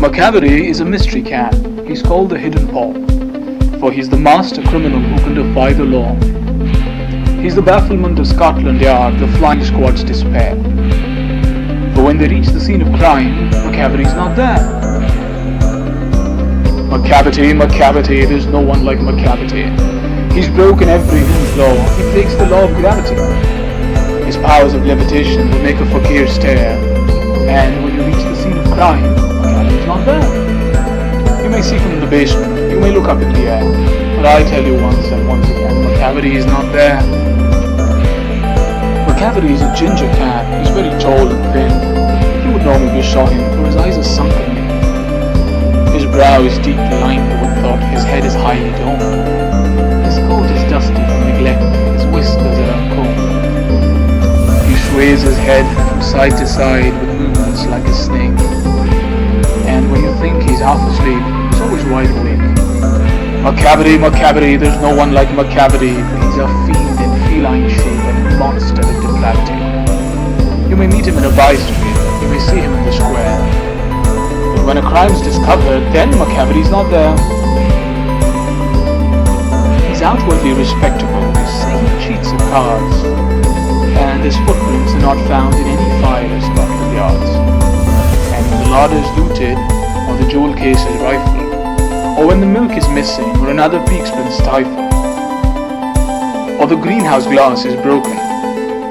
Macavity is a mystery cat. He's called the Hidden Paw, for he's the master criminal who can defy the law. He's the bafflement of Scotland Yard, the flying squad's despair. For when they reach the scene of crime, Macavity's not there. Macavity, there's no one like Macavity. He's broken every hidden law. He breaks the law of gravity. His powers of levitation will make a fakir stare. And when you reach the scene of crime, Macavity's not there. You may seek him in the basement, you may look up in the air, but I tell you once and once again, Macavity is not there. Macavity is a ginger cat. He's very tall and thin. You would know him if you saw him, for his eyes are sunken. His brow is deeply lined with thought. His head is highly domed. His coat is dusty from neglect. His whiskers are uncombed. He sways his head from side to side with movements like a snake. And when you think he's half asleep, he's always wide awake. Macavity, there's no one like Macavity, for he's a fiend in feline shape and monster of depravity. You may meet him in a by-street, you may see him in the square. But when a crime's discovered, then Macavity's not there. He's outwardly respectable, you say he cheats at cards, and his footprints are not found in any file of Scotland Yards. And when the larder's looted, or the jewel case is rifled, or when the milk is missing, or another peak's been stifled, or the greenhouse glass is broken,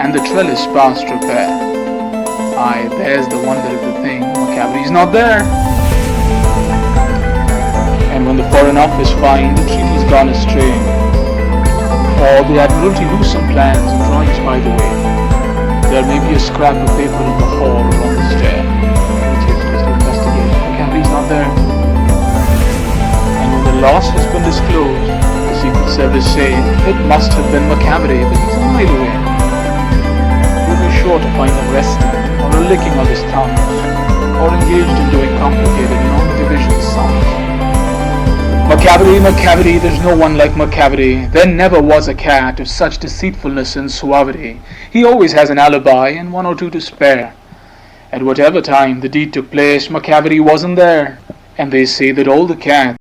and the trellis past repair, aye, there's the wonder of the thing, Macavity's not there. And when the Foreign Office find the treaty's gone astray, or the Admiralty lose some plans and drawings by the way, there may be a scrap of paper in the hall or on the stair, which is just to investigate. Macavity's not there. And when the loss has been disclosed, the Secret Service say it must have been Macavity, but he's a mile away. You'll be sure to find him resting, or licking of his tongue, or engaged in doing complicated long-division sums. Macavity, there's no one like Macavity. There never was a cat of such deceitfulness and suavity. He always has an alibi and one or two to spare. At whatever time the deed took place, Macavity wasn't there, and they say that all the cats